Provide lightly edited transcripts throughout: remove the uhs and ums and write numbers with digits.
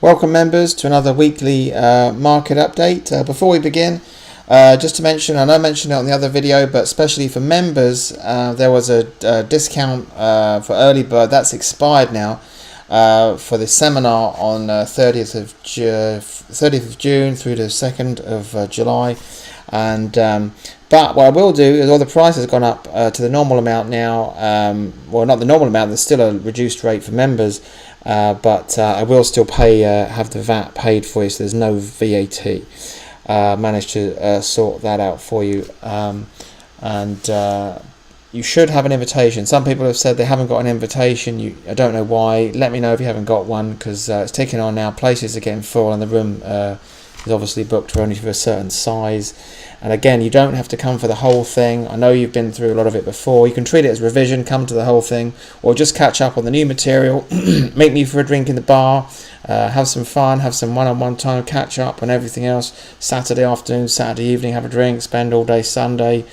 Welcome members to another weekly market update. Before we begin, just to mention, I know I mentioned it on the other video, but especially for members, there was a discount for early bird that's expired now for the seminar on 30th of June through to 2nd of July. And but what I will do is all the price has gone up to the normal amount now. Well, not the normal amount, there's still a reduced rate for members, but I will still pay have the VAT paid for you, so there's no VAT. Managed to sort that out for you, and you should have an invitation. Some people have said they haven't got an invitation. I don't know why. Let me know if you haven't got one, because it's taking on now. Places are getting full, and the room is obviously booked for only for a certain size. And again, you don't have to come for the whole thing. I know you've been through a lot of it before. You can treat it as revision, come to the whole thing, or just catch up on the new material. Meet me for a drink in the bar, have some fun, have some one-on-one time, catch up on everything else. Saturday afternoon, Saturday evening, have a drink, spend all day Sunday,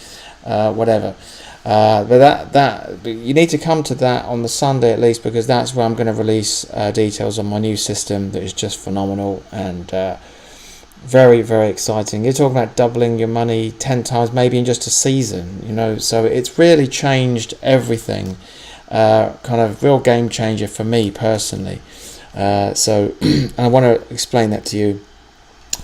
whatever. But you need to come to that on the Sunday at least, because that's where I'm going to release details on my new system that is just phenomenal and very, very exciting. You're talking about doubling your money 10 times maybe in just a season, so it's really changed everything. Kind of real game changer for me personally. So I want to explain that to you.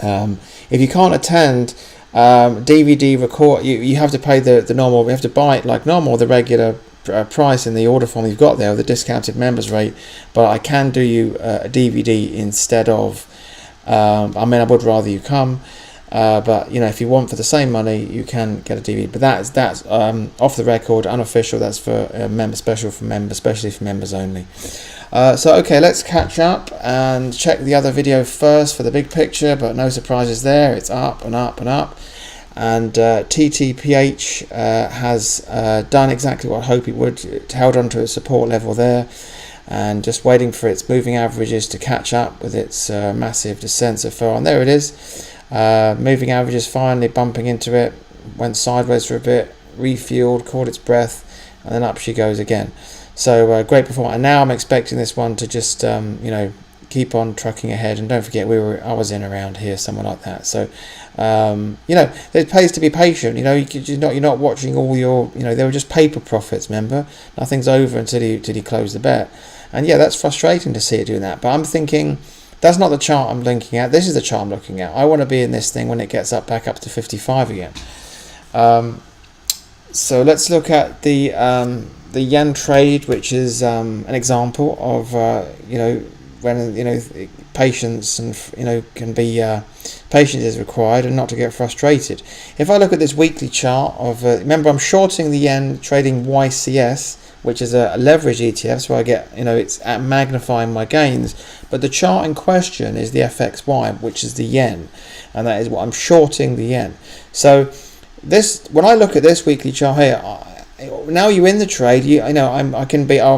If you can't attend, DVD record, you have to pay the normal, you have to buy it like normal, the regular price in the order form you've got there, the discounted members rate, but I can do you a DVD instead of, I would rather you come, but if you want for the same money, you can get a DVD. But that's off the record, unofficial. That's for member special for members, especially for members only. So okay, let's catch up and check the other video first for the big picture. But no surprises there. It's up and up and up. And TTPH has done exactly what I hope it would. It held on to its support level there, and just waiting for its moving averages to catch up with its massive descent so far. And there it is. Moving averages finally bumping into it, went sideways for a bit, refueled, caught its breath, and then up she goes again. So great performance. And now I'm expecting this one to just keep on trucking ahead. And don't forget, I was in around here, somewhere like that. So it pays to be patient. You're not watching all your, they were just paper profits. Remember, nothing's over until you close the bet. And yeah, that's frustrating to see it doing that. But I'm thinking, that's not the chart I'm looking at. This is the chart I'm looking at. I want to be in this thing when it gets back up to 55 again. So let's look at the yen trade, which is an example of when patience and can be patience is required, and not to get frustrated. If I look at this weekly chart of remember, I'm shorting the yen, trading YCS, which is a leverage ETF, so I get it's at magnifying my gains. But the chart in question is the FXY, which is the yen, and that is what I'm shorting the yen. So when I look at this weekly chart here, now you're in the trade, I'm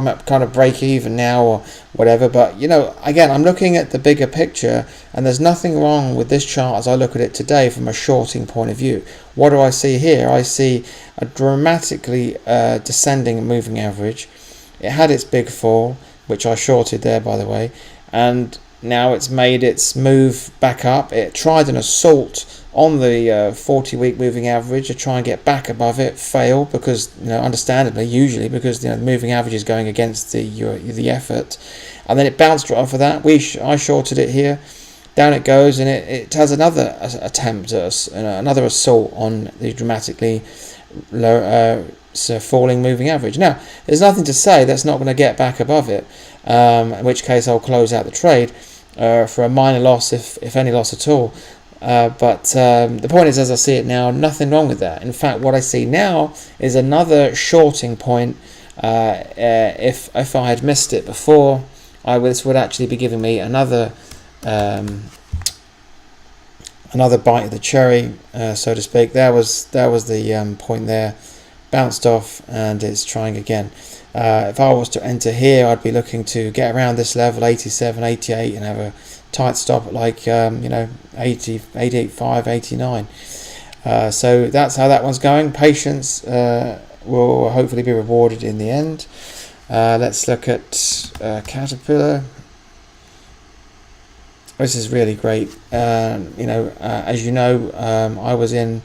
at kind of break even now or whatever, but again, I'm looking at the bigger picture, and there's nothing wrong with this chart as I look at it today from a shorting point of view. What do I see here? I see a dramatically descending moving average. It had its big fall, which I shorted there, by the way, and now it's made its move back up. It tried an assault on the 40-week moving average to try and get back above it, failed because, understandably, usually because the moving average is going against the effort, and then it bounced right off of that. I shorted it here, down it goes, and it has another attempt, another assault on the dramatically low, falling moving average. Now, there's nothing to say that's not going to get back above it, in which case I'll close out the trade for a minor loss, if any loss at all. But the point is, as I see it now, nothing wrong with that. In fact, what I see now is another shorting point. If I had missed it before, this would actually be giving me another bite of the cherry, so to speak. There was the point there, bounced off, and it's trying again. If I was to enter here, I'd be looking to get around this level, 87, 88, and have a tight stop at 80, 85, 89. So that's how that one's going. Patience will hopefully be rewarded in the end. Let's look at Caterpillar. This is really great. As you know, I was in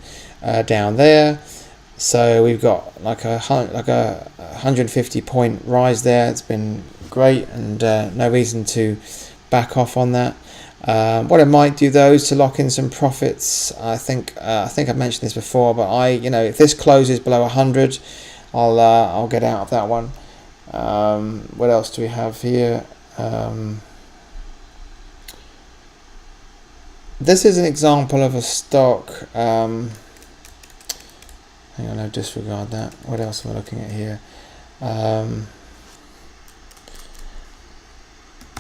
down there, so we've got like a 150 point rise there. It's been great, and no reason to back off on that. What I might do though is to lock in some profits. I think I've mentioned this before, but if this closes below 100, I'll get out of that one. What else do we have here? This is an example of a stock. Hang on, I'll disregard that. What else am I looking at here?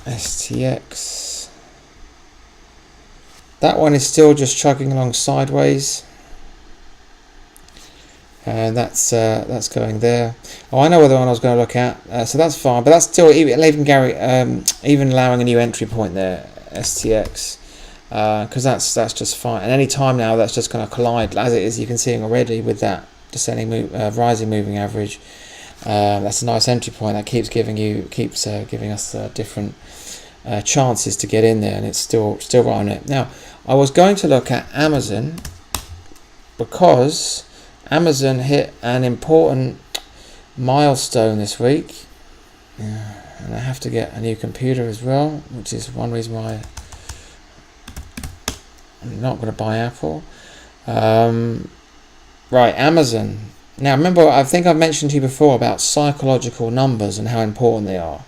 STX. That one is still just chugging along sideways, and that's going there. Oh, I know what the one I was going to look at. So that's fine, but that's still even allowing a new entry point there, STX. Because that's just fine, and any time now that's just going to collide as it is. You can see it already with that descending rising moving average. That's a nice entry point that keeps giving us different chances to get in there, and it's still right on it. Now I was going to look at Amazon, because Amazon hit an important milestone this week, and I have to get a new computer as well, which is one reason why I'm not going to buy Apple. Right, Amazon. Now remember, I think I've mentioned to you before about psychological numbers and how important they are.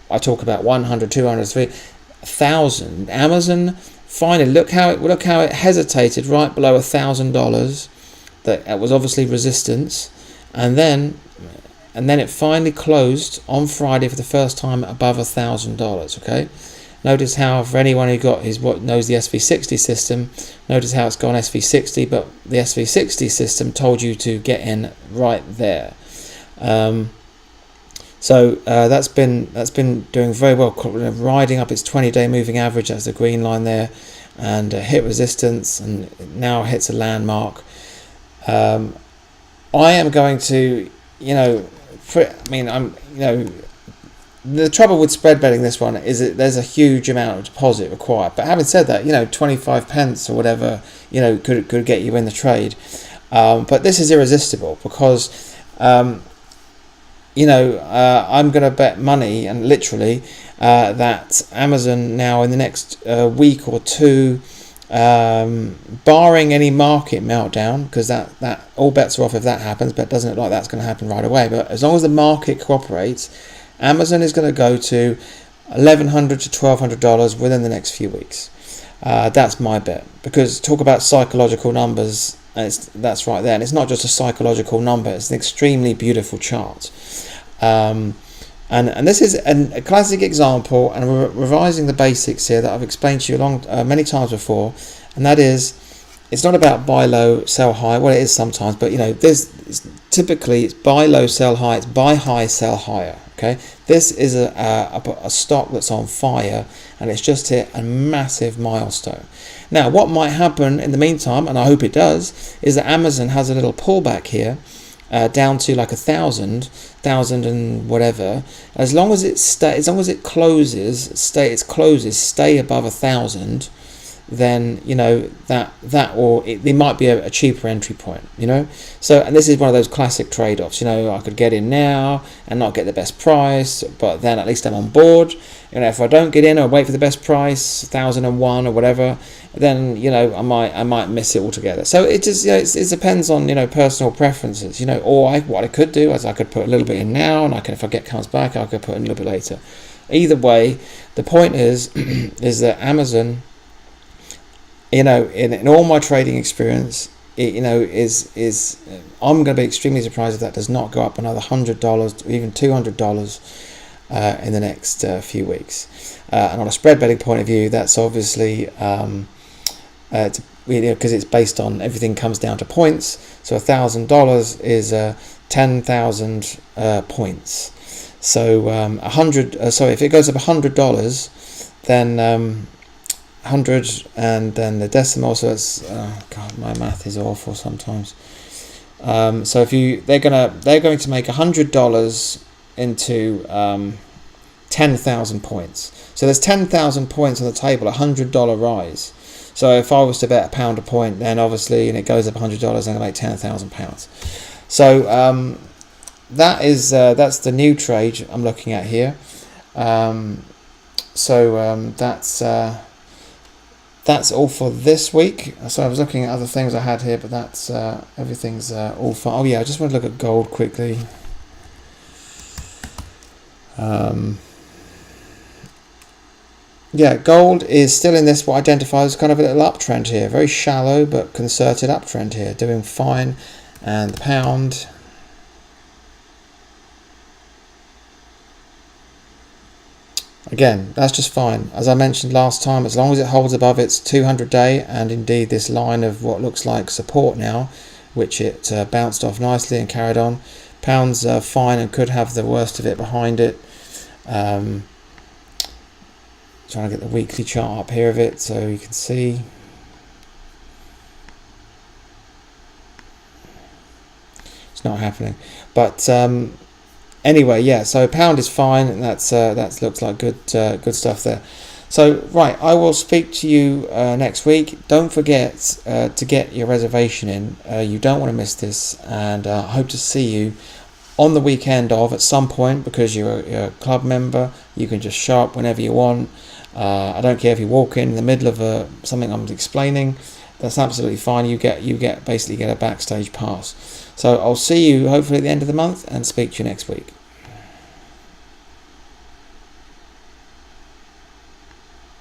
I talk about 100, 200, 3,000. Amazon finally, look how it hesitated right below $1,000. That was obviously resistance, and then it finally closed on Friday for the first time above $1,000. Okay. Notice how, for anyone who knows the SV60 system, notice how it's gone SV60, but the SV60 system told you to get in right there. So that's been doing very well, riding up its 20-day moving average. That's the green line there, and hit resistance, and now hits a landmark. I am going to, the trouble with spread betting this one is that there's a huge amount of deposit required. But having said that, 25 pence or whatever, could get you in the trade. But this is irresistible because, I'm going to bet money, and literally, that Amazon now in the next week or two, barring any market meltdown, because that all bets are off if that happens, but it doesn't look like that's going to happen right away. But as long as the market cooperates, Amazon is going to go to $1,100 to $1,200 within the next few weeks. That's my bet, because talk about psychological numbers, that's right there, and it's not just a psychological number; it's an extremely beautiful chart. And this is a classic example, and we're revising the basics here that I've explained to you many times before, and that is, it's not about buy low, sell high. Well, it is sometimes, but typically it's buy low, sell high. It's buy high, sell higher. Okay, this is a stock that's on fire, and it's just hit a massive milestone. Now, what might happen in the meantime, and I hope it does, is that Amazon has a little pullback here, down to like 1,000 and whatever. As long as it closes, stay above 1,000. Then there might be a cheaper entry point, So, and this is one of those classic trade-offs. I could get in now and not get the best price, but then at least I'm on board. If I don't get in or wait for the best price, 1,001 or whatever, then I might miss it altogether. So it just it depends on personal preferences. Or what I could do is I could put a little bit in now, and if it comes back, I could put in a little bit later. Either way, the point is that Amazon, in all my trading experience, I'm going to be extremely surprised if that does not go up another $100 or even $200 in the next few weeks. And on a spread betting point of view, that's obviously because it's based on, everything comes down to points. So $1,000 is 10,000 points. So if it goes up $100, then 100 and then the decimal, so it's God, my math is awful sometimes. So if they're going to make $100 into 10,000 points. So there's 10,000 points on the table, $100 rise. So if I was to bet £1 a point, then obviously, and it goes up $100, I'm going to make £10,000. So that's the new trade I'm looking at here. That's all for this week. So I was looking at other things I had here, but that's everything's all fine. Oh yeah, I just want to look at gold quickly. Yeah, gold is still in this what identifies as kind of a little uptrend here. Very shallow but concerted uptrend here, doing fine. And the pound, again, that's just fine. As I mentioned last time, as long as it holds above its 200-day and indeed this line of what looks like support now, which it bounced off nicely and carried on, pound's fine and could have the worst of it behind it. Trying to get the weekly chart up here of it so you can see. It's not happening, but anyway, yeah. So pound is fine, and that looks like good stuff there. So right, I will speak to you next week. Don't forget to get your reservation in. You don't want to miss this, and I hope to see you on the weekend of at some point, because you're a club member. You can just show up whenever you want. I don't care if you walk in the middle of something I'm explaining. That's absolutely fine. You basically get a backstage pass. So I'll see you hopefully at the end of the month and speak to you next week.